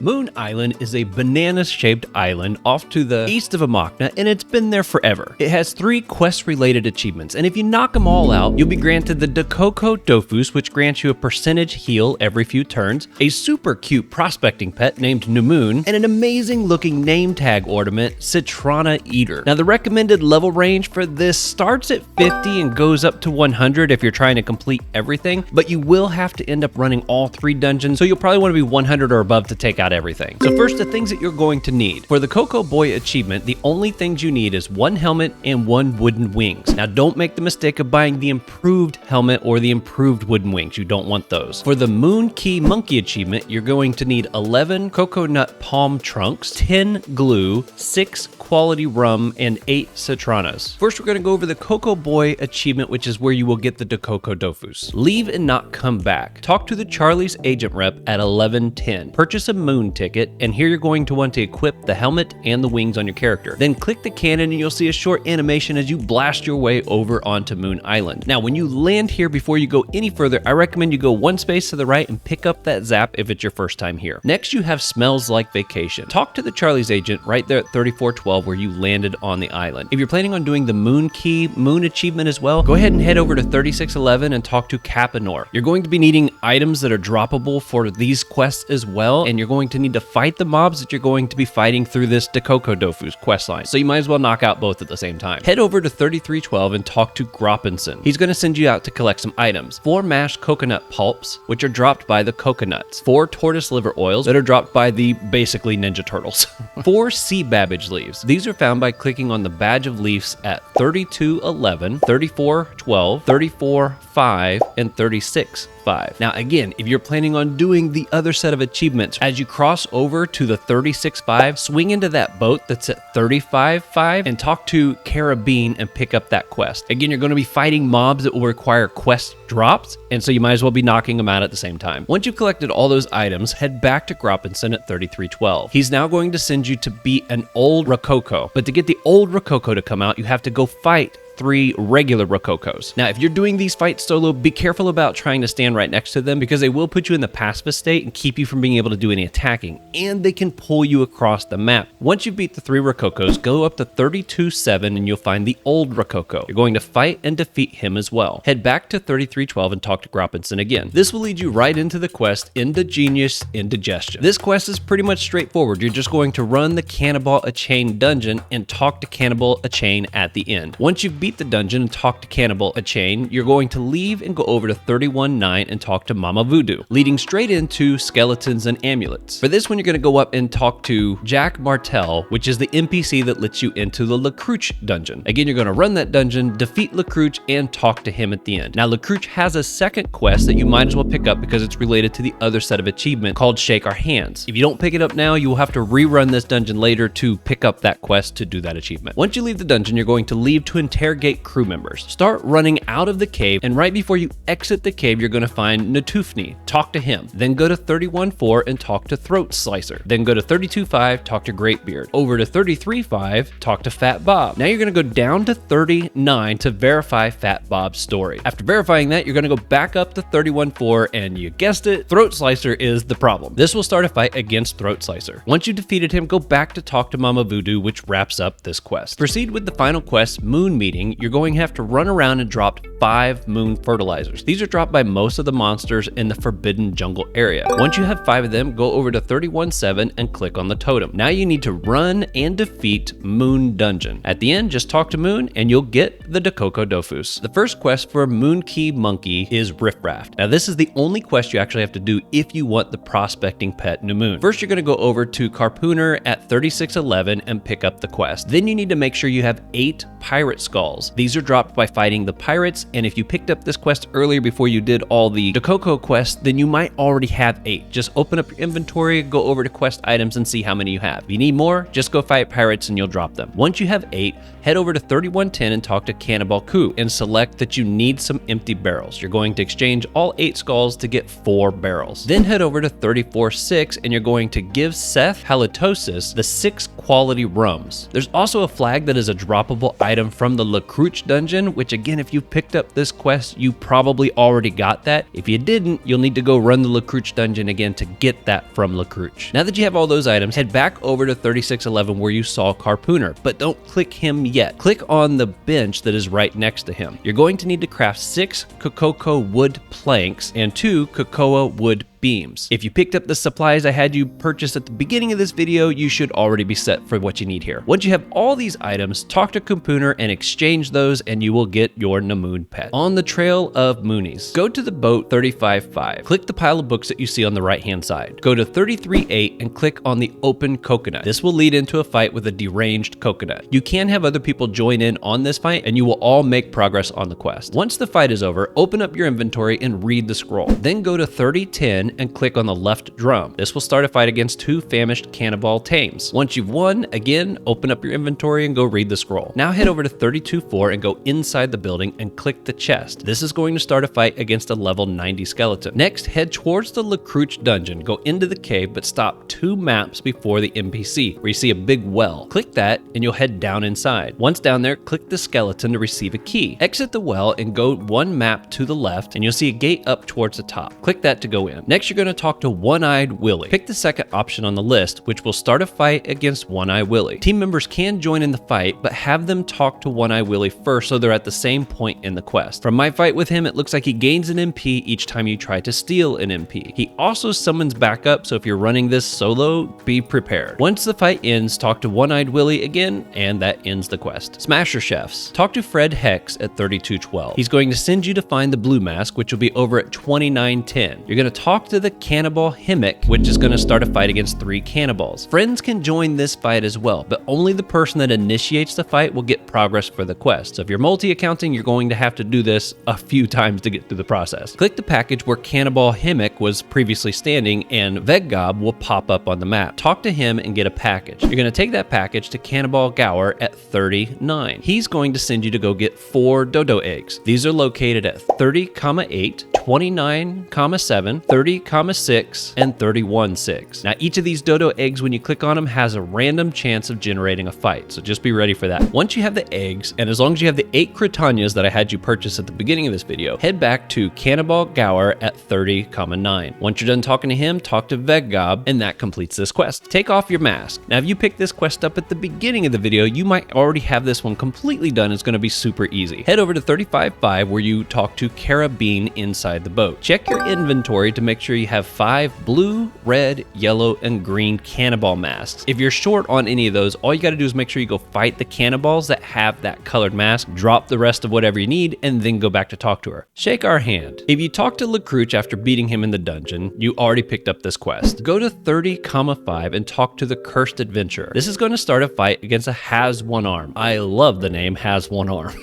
Moon Island is a banana-shaped island off to the east of Amakna, and it's been there forever. It has 3 quest-related achievements, and if you knock them all out, you'll be granted the Dokoko Dofus, which grants you a percentage heal every few turns, a super cute prospecting pet named Nomoon, and an amazing-looking name tag ornament, Citronana Eater. Now, the recommended level range for this starts at 50 and goes up to 100 if you're trying to complete everything, but you will have to end up running all 3 dungeons, so you'll probably want to be 100 or above to take out everything. So first, the things that you're going to need. For the Koko Boy achievement, the only things you need is 1 helmet and 1 wooden wings. Now, don't make the mistake of buying the improved helmet or the improved wooden wings. You don't want those. For the Moonkey Money achievement, you're going to need 11 coconut palm trunks, 10 glue, 6 quality rum, and 8 citranas. First, we're going to go over the Koko Boy achievement, which is where you will get the Dokoko Dofus. Leave and not come back. Talk to the Charlie's agent rep at 11:10. Purchase a moon ticket, and here you're going to want to equip the helmet and the wings on your character. Then click the cannon and you'll see a short animation as you blast your way over onto Moon Island. Now, when you land here, before you go any further, I recommend you go 1 space to the right and pick up that zap if it's your first time here. Next, you have Smells Like Vacation. Talk to the Charlie's agent right there at 3412 where you landed on the island. If you're planning on doing the Moonkey Moon achievement as well, go ahead and head over to 3611 and talk to Capanor. You're going to be needing items that are droppable for these quests as well, and you're going to need to fight the mobs that you're going to be fighting through this Dokoko Dofus questline, so you might as well knock out both at the same time. Head over to 3312 and talk to Gropinson. He's going to send you out to collect some items. 4 mashed coconut pulps, which are dropped by the coconuts. 4 tortoise liver oils that are dropped by the basically Ninja Turtles. 4 sea babbage leaves. These are found by clicking on the badge of leaves at 3211, 3412, 34:5, and 36:5. Now again, if you're planning on doing the other set of achievements, as you cross over to the 36:5, swing into that boat that's at 35:5 and talk to Carabine and pick up that quest. Again, you're going to be fighting mobs that will require quest drops, and so you might as well be knocking them out at the same time. Once you've collected all those items, head back to Gropinson at 3312. He's now going to send you to beat an old Rokoko, but to get the old Rokoko to come out, you have to go fight 3 regular Rokokos. Now, if you're doing these fights solo, be careful about trying to stand right next to them because they will put you in the passive state and keep you from being able to do any attacking, and they can pull you across the map. Once you beat the 3 Rokokos, go up to 32:7 and you'll find the old Rokoko. You're going to fight and defeat him as well. Head back to 3312 and talk to Gropinson again. This will lead you right into the quest Indigenous Indigestion. This quest is pretty much straightforward. You're just going to run the Cannibal Achain dungeon and talk to Cannibal Achain at the end. Once you've beat the dungeon and talk to Cannibal Achain, you're going to leave and go over to 31:9 and talk to Mama Voodoo, leading straight into Skeletons and Amulets. For this one, you're going to go up and talk to Jack Martel, which is the NPC that lets you into the Lacrouche dungeon. Again, you're going to run that dungeon, defeat Lacrouche, and talk to him at the end. Now, Lacrouche has a second quest that you might as well pick up because it's related to the other set of achievement called Shake Our Hands. If you don't pick it up now, you will have to rerun this dungeon later to pick up that quest to do that achievement. Once you leave the dungeon, you're going to leave to interrogate crew members. Start running out of the cave, and right before you exit the cave, you're going to find Natufni. Talk to him. Then go to 31:4 and talk to Throat Slicer. Then go to 32:5, talk to Greatbeard. Over to 33:5, talk to Fat Bob. Now you're going to go down to 39 to verify Fat Bob's story. After verifying that, you're going to go back up to 31:4, and you guessed it, Throat Slicer is the problem. This will start a fight against Throat Slicer. Once you defeated him, go back to talk to Mama Voodoo, which wraps up this quest. Proceed with the final quest, Moon Meeting. You're going to have to run around and drop 5 moon fertilizers. These are dropped by most of the monsters in the Forbidden Jungle area. Once you have 5 of them, go over to 31:7 and click on the totem. Now you need to run and defeat Moon Dungeon. At the end, just talk to Moon and you'll get the Dokoko Dofus. The first quest for Moonkey Money is riff-raft. Now this is the only quest you actually have to do if you want the prospecting pet Nomoon. First, you're going to go over to Carpooner at 3611 and pick up the quest. Then you need to make sure you have 8 pirate skulls. These are dropped by fighting the pirates, and if you picked up this quest earlier before you did all the Dokoko quests, then you might already have 8. Just open up your inventory, go over to quest items, and see how many you have. If you need more, just go fight pirates and you'll drop them. Once you have 8, head over to 3110 and talk to Cannibal Coup, and select that you need some empty barrels. You're going to exchange all 8 skulls to get 4 barrels. Then head over to 34:6, and you're going to give Seth Halitosis the 6 quality rums. There's also a flag that is a droppable item from the Lacrouche dungeon, which again, if you picked up this quest, you probably already got that. If you didn't, you'll need to go run the Lacrouche dungeon again to get that from Lacrouche. Now that you have all those items, head back over to 3611 where you saw Carpooner, but don't click him yet. Click on the bench that is right next to him. You're going to need to craft 6 Kokoko wood planks and 2 Cocoa wood beams. If you picked up the supplies I had you purchase at the beginning of this video, you should already be set for what you need here. Once you have all these items, talk to Carpooner and exchange those and you will get your Nomoon pet. On the trail of Moonies, go to the boat 35.5. Click the pile of books that you see on the right hand side. Go to 33.8 and click on the open coconut. This will lead into a fight with a deranged coconut. You can have other people join in on this fight and you will all make progress on the quest. Once the fight is over, open up your inventory and read the scroll. Then go to 3010 and click on the left drum. This will start a fight against 2 famished cannibal tames. Once you've won, again, open up your inventory and go read the scroll. Now head over to 32.4 and go inside the building and click the chest. This is going to start a fight against a level 90 skeleton. Next, head towards the Lacrouche dungeon. Go into the cave, but stop 2 maps before the NPC, where you see a big well. Click that and you'll head down inside. Once down there, click the skeleton to receive a key. Exit the well and go 1 map to the left and you'll see a gate up towards the top. Click that to go in. Next, you're going to talk to One-Eyed Willy. Pick the second option on the list, which will start a fight against One-Eyed Willy. Team members can join in the fight, but have them talk to One-Eyed Willy first so they're at the same point in the quest. From my fight with him, it looks like he gains an MP each time you try to steal an MP. He also summons backup, so if you're running this solo, be prepared. Once the fight ends, talk to One-Eyed Willy again, and that ends the quest. Smasher Chefs. Talk to Fred Hex at 3212. He's going to send you to find the blue mask, which will be over at 2910. You're going to talk to the cannibal Himmick, which is going to start a fight against 3 cannibals. Friends can join this fight as well, but only the person that initiates the fight will get progress for the quest. So if you're multi-accounting, you're going to have to do this a few times to get through the process. Click the package where Cannibal Himmick was previously standing and Veggob will pop up on the map. Talk to him and get a package. You're going to take that package to Cannibal Gower at 39. He's going to send you to go get 4 dodo eggs. These are located at 30,8, 29,7, 30,6, and 31,6. Now each of these dodo eggs, when you click on them, has a random chance of generating a fight, so just be ready for that. Once you have the eggs, and as long as you have the 8 Critanias that I had you purchase at the beginning of this video, head back to Cannibal Gower at 30,9. Once you're done talking to him, talk to Veggob, and that completes this quest. Take off your mask. Now if you picked this quest up at the beginning of the video, you might already have this one completely done. It's going to be super easy. Head over to 35.5 where you talk to Carabine inside the boat. Check your inventory to make sure you have 5 blue, red, yellow, and green cannibal masks. If you're short on any of those, all you got to do is make sure you go fight the cannibals that have that colored mask, drop the rest of whatever you need, and then go back to talk to her. Shake our hand. If you talk to Lacrouche after beating him in the dungeon, you already picked up this quest. Go to 30,5 and talk to the Cursed Adventurer. This is going to start a fight against a Has One Arm. I love the name Has One Arm.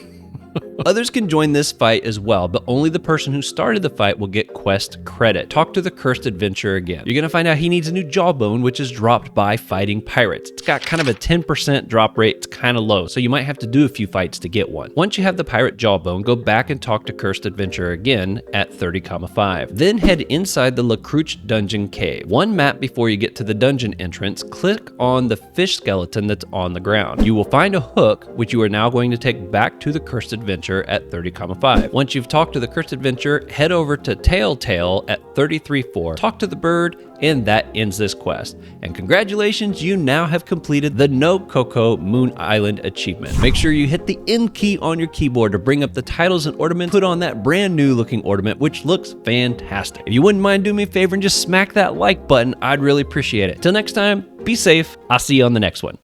Others can join this fight as well, but only the person who started the fight will get quest credit. Talk to the Cursed Adventurer again. You're going to find out he needs a new jawbone, which is dropped by fighting pirates. It's got kind of a 10% drop rate. It's kind of low, so you might have to do a few fights to get one. Once you have the pirate jawbone, go back and talk to Cursed Adventurer again at 30,5. Then head inside the Lacrouche dungeon cave. 1 map before you get to the dungeon entrance, click on the fish skeleton that's on the ground. You will find a hook, which you are now going to take back to the Cursed Adventurer at 30,5. Once you've talked to the Cursed Adventurer, head over to Telltale at 33.4. Talk to the bird, and that ends this quest. And congratulations, you now have completed the Know Koko Moon Island achievement. Make sure you hit the N key on your keyboard to bring up the titles and ornaments. Put on that brand new looking ornament, which looks fantastic. If you wouldn't mind doing me a favor and just smack that like button, I'd really appreciate it. Till next time, be safe. I'll see you on the next one.